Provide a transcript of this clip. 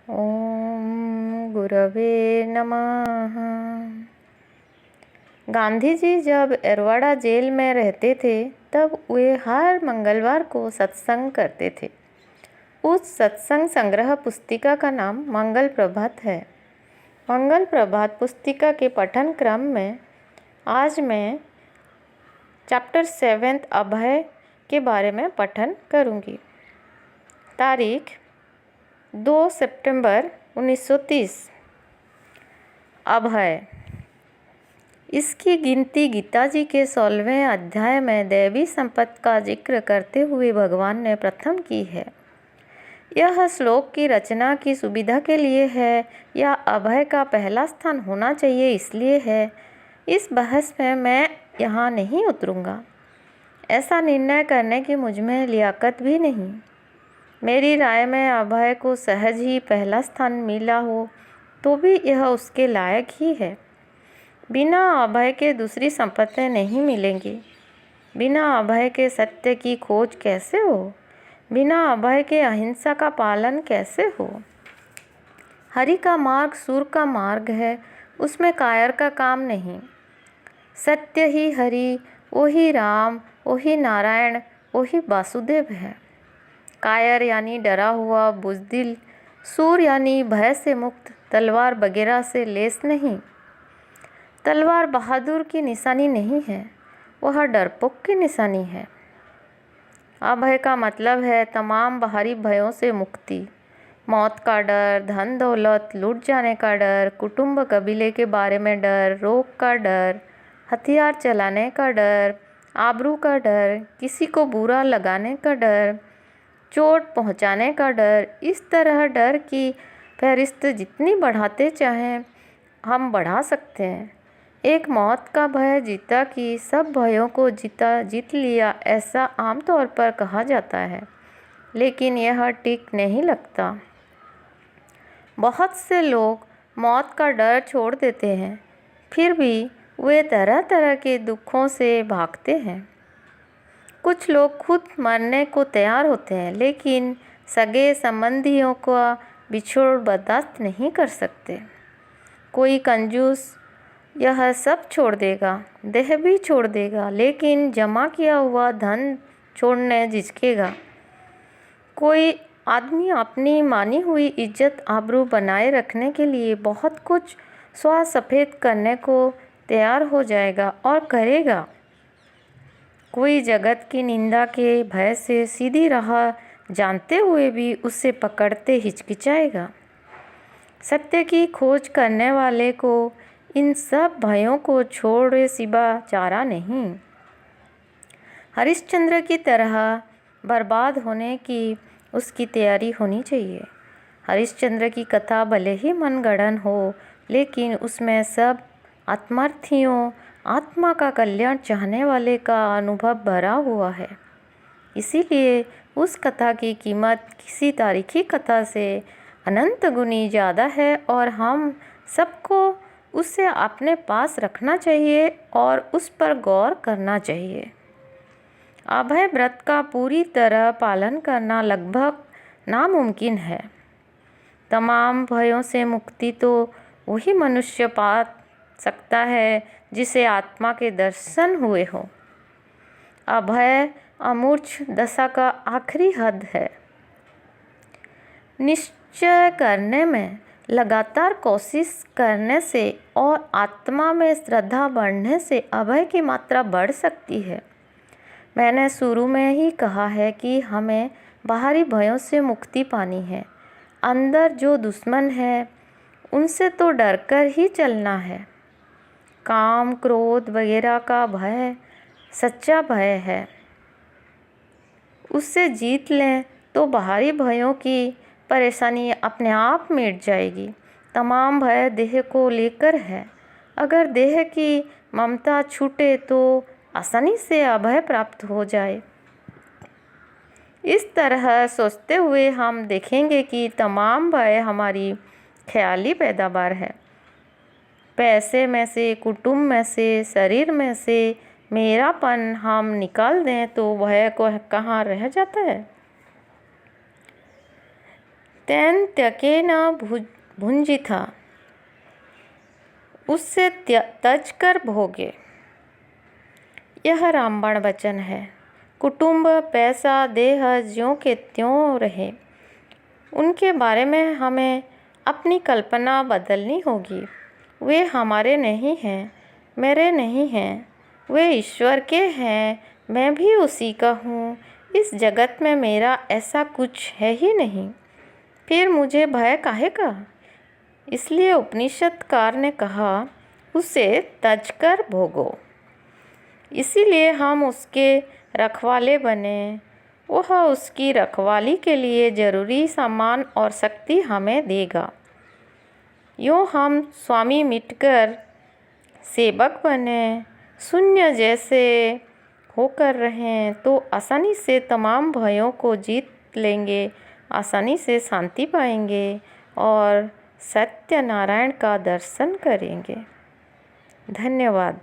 ओम गुरवे नमः। गांधी जी जब एरवाड़ा जेल में रहते थे तब वे हर मंगलवार को सत्संग करते थे। उस सत्संग संग्रह पुस्तिका का नाम मंगल प्रभात है। मंगल प्रभात पुस्तिका के पठन क्रम में आज मैं चैप्टर 7 अभय के बारे में पठन करूंगी। तारीख 2 सितंबर 1930। अभय। इसकी गिनती गीता जी के 16वें अध्याय में दैवी संपत्ति का जिक्र करते हुए भगवान ने प्रथम की है। यह श्लोक की रचना की सुविधा के लिए है या अभय का पहला स्थान होना चाहिए इसलिए है, इस बहस में मैं यहाँ नहीं उतरूँगा। ऐसा निर्णय करने की मुझ में लियाकत भी नहीं। मेरी राय में अभय को सहज ही पहला स्थान मिला हो तो भी यह उसके लायक ही है। बिना अभय के दूसरी संपत्ति नहीं मिलेंगी। बिना अभय के सत्य की खोज कैसे हो? बिना अभय के अहिंसा का पालन कैसे हो? हरि का मार्ग सूर का मार्ग है, उसमें कायर का काम नहीं। सत्य ही हरि, वही राम, वही नारायण, वही वासुदेव है। कायर यानी डरा हुआ बुज़दिल, सूर यानी भय से मुक्त, तलवार वगैरह से लेस नहीं। तलवार बहादुर की निशानी नहीं है, वह डरपोक की निशानी है। अभय का मतलब है तमाम बाहरी भयों से मुक्ति। मौत का डर, धन दौलत लूट जाने का डर, कुटुंब कबीले के बारे में डर, रोग का डर, हथियार चलाने का डर, आबरू का डर, किसी को बुरा लगाने का डर, चोट पहुंचाने का डर। इस तरह डर की फहरिस्त जितनी बढ़ाते चाहें हम बढ़ा सकते हैं। एक मौत का भय जीता कि सब भयों को जीत लिया, ऐसा आमतौर पर कहा जाता है, लेकिन यह ठीक नहीं लगता। बहुत से लोग मौत का डर छोड़ देते हैं, फिर भी वे तरह तरह के दुखों से भागते हैं। कुछ लोग खुद मरने को तैयार होते हैं, लेकिन सगे संबंधियों का बिछोड़ बर्दाश्त नहीं कर सकते। कोई कंजूस यह सब छोड़ देगा, देह भी छोड़ देगा, लेकिन जमा किया हुआ धन छोड़ने झिझकेगा। कोई आदमी अपनी मानी हुई इज्जत आबरू बनाए रखने के लिए बहुत कुछ स्व सफेद करने को तैयार हो जाएगा और करेगा। कोई जगत की निंदा के भय से सीधी राह जानते हुए भी उसे पकड़ते हिचकिचाएगा। सत्य की खोज करने वाले को इन सब भयों को छोड़े सिवा चारा नहीं। हरिश्चंद्र की तरह बर्बाद होने की उसकी तैयारी होनी चाहिए। हरिश्चंद्र की कथा भले ही मनगढ़ंत हो, लेकिन उसमें सब आत्मार्थियों, आत्मा का कल्याण चाहने वाले का अनुभव भरा हुआ है। इसीलिए उस कथा की कीमत किसी तारीखी कथा से अनंत गुनी ज़्यादा है और हम सबको उसे अपने पास रखना चाहिए और उस पर गौर करना चाहिए। अभय व्रत का पूरी तरह पालन करना लगभग नामुमकिन है। तमाम भयों से मुक्ति तो वही मनुष्य पा सकता है जिसे आत्मा के दर्शन हुए हो। अभय अमूर्छ दशा का आखिरी हद है। निश्चय करने में लगातार कोशिश करने से और आत्मा में श्रद्धा बढ़ने से अभय की मात्रा बढ़ सकती है। मैंने शुरू में ही कहा है कि हमें बाहरी भयों से मुक्ति पानी है। अंदर जो दुश्मन है उनसे तो डरकर ही चलना है। काम, क्रोध वगैरह का भय सच्चा भय है। उससे जीत लें तो बाहरी भयों की परेशानी अपने आप मिट जाएगी। तमाम भय देह को लेकर है। अगर देह की ममता छूटे तो आसानी से अभय प्राप्त हो जाए। इस तरह सोचते हुए हम देखेंगे कि तमाम भय हमारी ख्याली पैदावार है। पैसे में से, कुटुंब में से, शरीर में से मेरापन हम निकाल दें तो भय को कहाँ रह जाता है। तेन त्यकेन भुञ्जीथा, उससे तज कर भोगे। यह रामबाण वचन है। कुटुंब, पैसा, देह ज्यों के त्यों रहे, उनके बारे में हमें अपनी कल्पना बदलनी होगी। वे हमारे नहीं हैं, मेरे नहीं हैं, वे ईश्वर के हैं, मैं भी उसी का हूँ। इस जगत में मेरा ऐसा कुछ है ही नहीं, फिर मुझे भय काहे का? इसलिए उपनिषदकार ने कहा, उसे तज कर भोगो। इसीलिए हम उसके रखवाले बने। वह उसकी रखवाली के लिए जरूरी सामान और शक्ति हमें देगा। यूँ हम स्वामी मिटकर सेवक बने, शून्य जैसे होकर रहें तो आसानी से तमाम भयों को जीत लेंगे, आसानी से शांति पाएंगे और सत्यनारायण का दर्शन करेंगे। धन्यवाद।